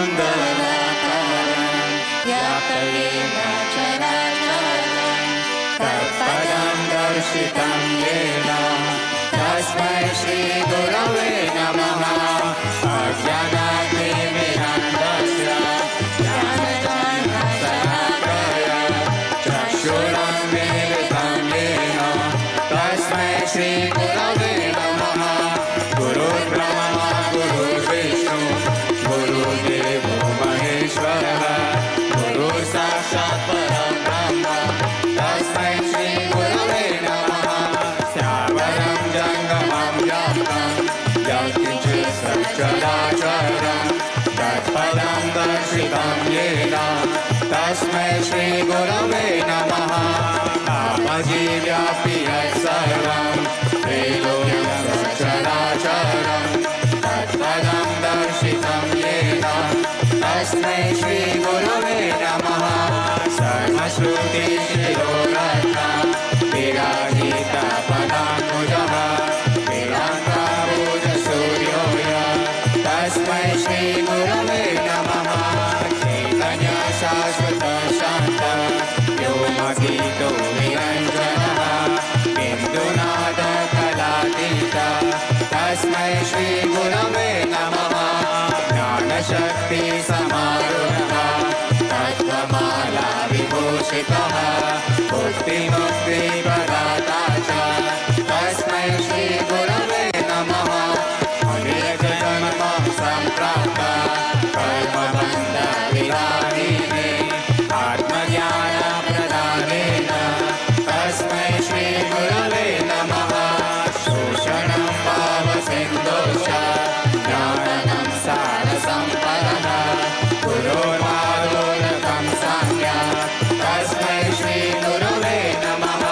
मङ्गलाकारं व्याप्तयेन चराचरं तत्पदं दर्शितं येन तस्मै श्रीगुरवे नमः। अज्ञानाग्निमिरान्धस्य ज्ञानञ्जनशलाकया चक्षुरुन्मीलितं येन तस्मै श्रीगुरवे नमः। गुरुर्ब्रह्मा गुरुर्विष्णु गुरुर्देवो महेश्वरः गुरुर्साक्षात् परब्रह्म तस्मै श्रीगुरवे नमः। श्यामलं जङ्गमं व्याप्तं यत्किञ्चित् सच्चराचरं तत्पदं दर्शितं येन तस्मै श्रीगुरवे नमः। तापजीव्यापि यत्सर्वं त्रैलोक्यं सच्चराचरं तत्पदं दर्शितं येन तस्मै श्रीगुरवे नमः। सर्वश्रुतिशिरोरत्नं विराजितपदाम्बुजः वीराङ्गाम्बुजसूर्यो तस्मै श्रीगुरवे नमः। चैतन्यशाश्वतशान्तः व्योमकेतो निरञ्जनः बिन्दुनादकलातीतः तस्मै श्रीगुरवे नमः। ज्ञानशक्तिसमारूढः तत्त्वमाला विभूषितः मुक्तिमुक्तिप्रदाता च तस्मै श्रीगुरवे नमः। अनेकजन्मं सम्प्राप्तः कर्मबन्धविदारिणे आत्मज्ञानप्रदानेन तस्मै श्रीगुरवे नमः। शोषणं पावसिन्धोश्च ज्ञाननं सारसम्पदः गुरोर्मालोलकं सम्यक् तस्मै श्रीगुरवे नमः।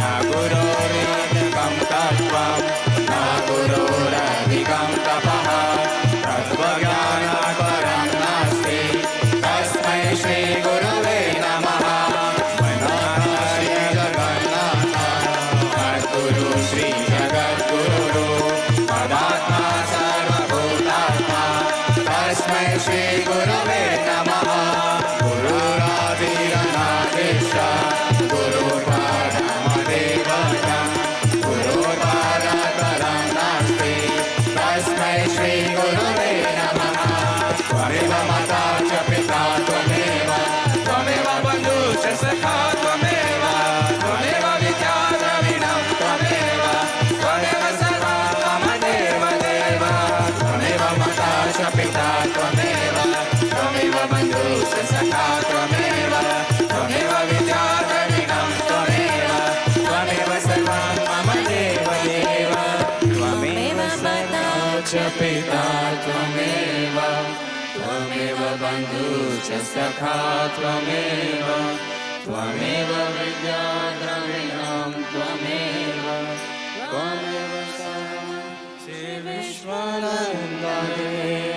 न गुरोरेकं तत्त्वं न गुरोरधिकं तपः तत्त्वज्ञानात् परं नास्ति तस्मै श्रीगुरवे नमः। मनाश्री जगन्नाथ मद्गुरु श्रीजगद्गुरुः मदात्मा सर्वभूतात्मा तस्मै श्रीगुरवे नमः। गुरुरादिरनादेश गुरुर्परमदेवतं गुरुर्परतरं नास्ति तस्मै श्रीगुरवे नमः। त्वमेव माता च पिता त्वमेव त्वमेव बन्धुश्च सखा त्वमेव त्वमेव विद्या द्रविणं त्वमेव त्वमेव सर्वं मम देव देव। त्वमेव माता च पिता त्वमेव त्वमेव बन्धुश्च सखा त्वमेव त्वमेव विद्या द्रविणं त्वमेव त्वमेव सर्वं मम देव देव। त्वमेव माता च पिता त्वमेव त्वमेव बन्धुश्च सखा त्वमेव त्वमेव विद्या द्रविणं त्वमेव त्वमेव सर्वं श्रीविश्वानन्ददेव।